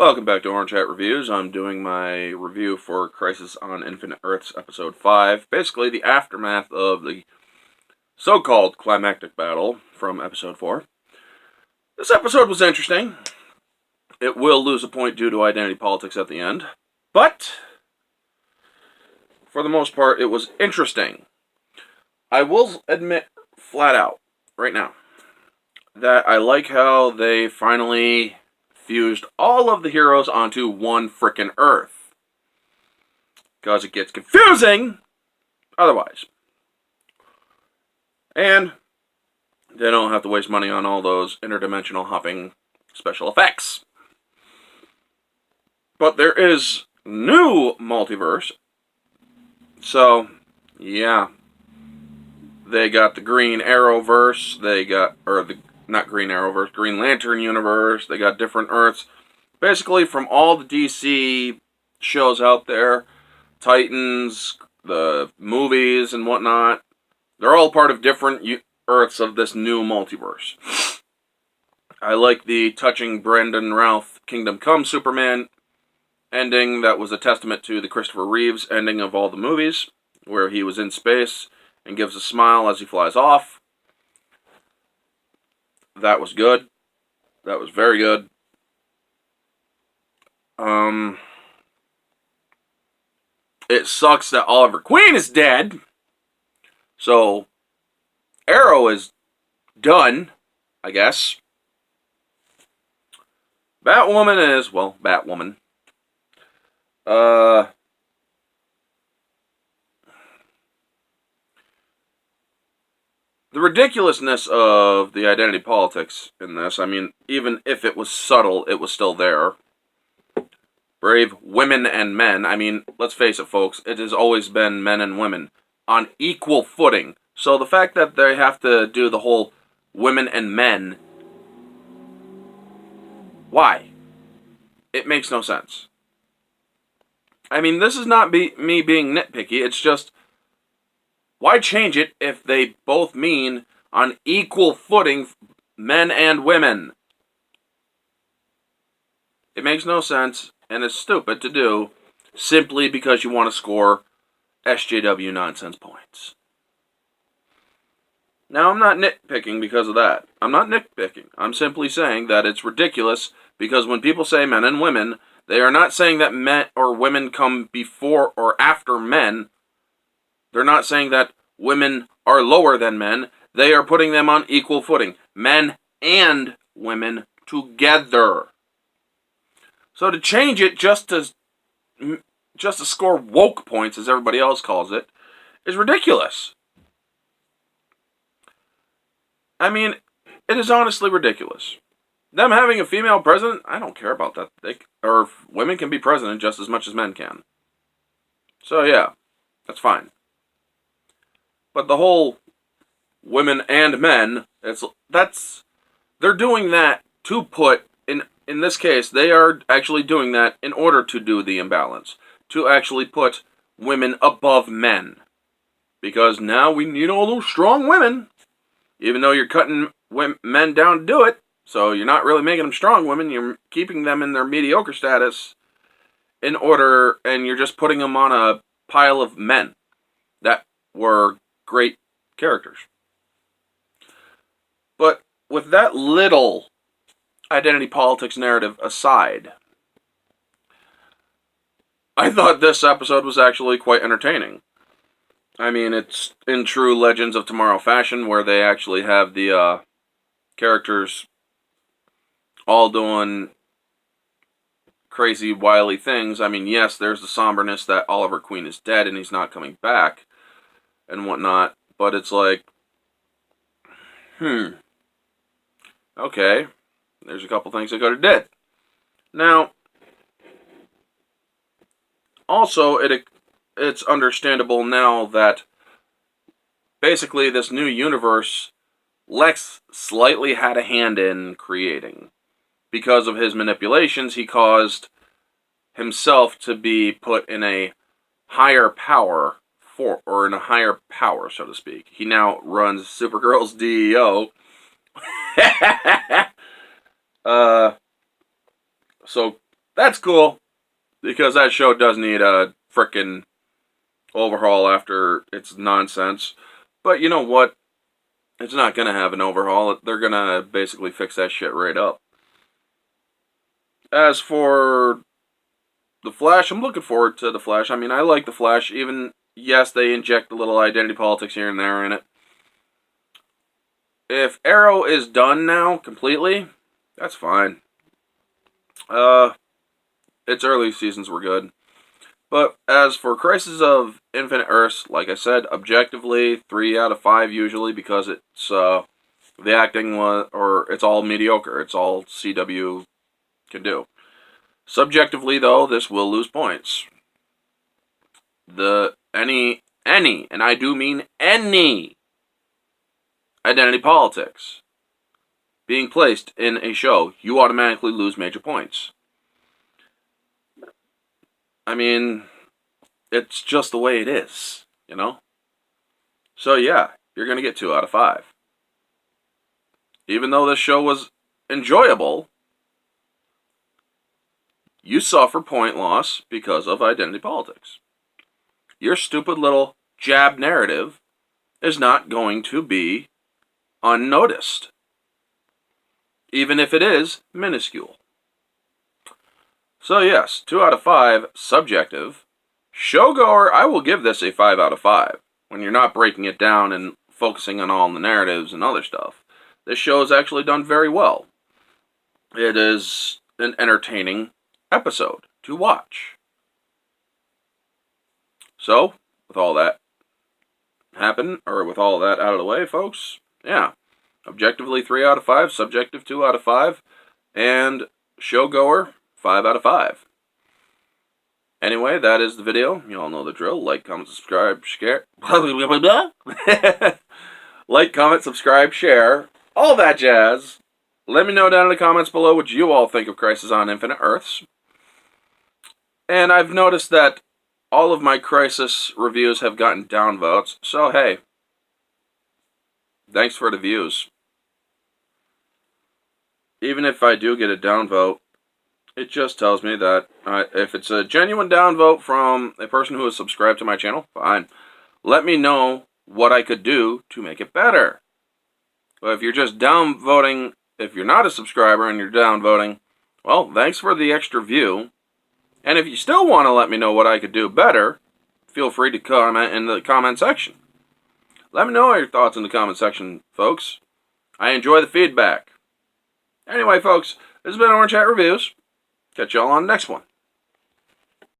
Welcome back to Orange Hat Reviews. I'm doing my review for Crisis on Infinite Earths Episode 5. Basically, the aftermath of the so-called climactic battle from Episode 4. This episode was interesting. It will lose a point due to identity politics at the end. But, for the most part, it was interesting. I will admit, flat out, right now, that I like how they finally fused all of the heroes onto one frickin' Earth. Because it gets confusing otherwise. And they don't have to waste money on all those interdimensional hopping special effects. But there is new multiverse. So, yeah. They got the Green Arrowverse. Not Green Arrowverse, Green Lantern universe. They got different Earths. Basically, from all the DC shows out there, Titans, the movies and whatnot, they're all part of different Earths of this new multiverse. I like the touching Brandon Routh Kingdom Come Superman ending that was a testament to the Christopher Reeves ending of all the movies, where he was in space and gives a smile as he flies off. That was good. That was very good. It sucks that Oliver Queen is dead. So, Arrow is done, I guess. Batwoman is, well, Batwoman. The ridiculousness of the identity politics in this, I mean, even if it was subtle, it was still there. Brave women and men, I mean, let's face it, folks, it has always been men and women on equal footing. So the fact that they have to do the whole women and men, why? It makes no sense. I mean, this is not me being nitpicky, it's just, why change it if they both mean on equal footing men and women? It makes no sense, and it's stupid to do simply because you want to score SJW nonsense points. Now, I'm not nitpicking because of that. I'm not nitpicking. I'm simply saying that it's ridiculous because when people say men and women, they are not saying that men or women come before or after men. They're not saying that women are lower than men. They are putting them on equal footing. Men and women together. So to change it just to score woke points, as everybody else calls it, is ridiculous. I mean, it is honestly ridiculous. Them having a female president, I don't care about that. Women can be president just as much as men can. So yeah, that's fine. But the whole women and men, they're doing that to put, in this case, they are actually doing that in order to do the imbalance. To actually put women above men. Because now we need all those strong women. Even though you're cutting men down to do it. So you're not really making them strong women. You're keeping them in their mediocre status. And you're just putting them on a pile of men. That were great characters. But with that little identity politics narrative aside, I thought this episode was actually quite entertaining. I mean, it's in true Legends of Tomorrow fashion, where they actually have the characters all doing crazy, wily things. I mean, yes, there's the somberness that Oliver Queen is dead and he's not coming back and whatnot, but it's like, okay, there's a couple things I could have did. Now, also, it's understandable now that basically this new universe Lex slightly had a hand in creating. Because of his manipulations, he caused himself to be put in a higher power in a higher power, so to speak. He now runs Supergirl's DEO. So That's cool, because that show does need a frickin' overhaul after its nonsense. But you know what? It's not going to have an overhaul. They're going to basically fix that shit right up. As for The Flash, I'm looking forward to The Flash. I mean, I like The Flash. Even, yes, they inject a little identity politics here and there in it. If Arrow is done now, completely, that's fine. Its early seasons were good. But as for Crisis of Infinite Earths, like I said, objectively, 3 out of 5 usually, because it's, the acting was, or it's all mediocre. It's all CW can do. Subjectively, though, this will lose points. Any, and I do mean any, identity politics being placed in a show, you automatically lose major points. I mean, it's just the way it is, you know? So yeah, you're going to get 2 out of 5. Even though this show was enjoyable, you suffer point loss because of identity politics. Your stupid little jab narrative is not going to be unnoticed, even if it is minuscule. So yes, 2 out of 5, subjective. Showgoer, I will give this a 5 out of 5. When you're not breaking it down and focusing on all the narratives and other stuff. This show is actually done very well. It is an entertaining episode to watch. So, with all that with all that out of the way, folks, yeah. Objectively 3 out of 5, subjective 2 out of 5, and showgoer 5 out of 5. Anyway, that is the video. You all know the drill. Like, comment, subscribe, share. Like, comment, subscribe, share. All that jazz. Let me know down in the comments below what you all think of Crisis on Infinite Earths. And I've noticed that all of my Crisis reviews have gotten downvotes. So, hey. Thanks for the views. Even if I do get a downvote, it just tells me that if it's a genuine downvote from a person who is subscribed to my channel, fine. Let me know what I could do to make it better. But if you're just downvoting, if you're not a subscriber and you're downvoting, well, thanks for the extra view. And if you still want to let me know what I could do better, feel free to comment in the comment section. Let me know your thoughts in the comment section, folks. I enjoy the feedback. Anyway, folks, this has been Orange Hat Reviews. Catch y'all on the next one.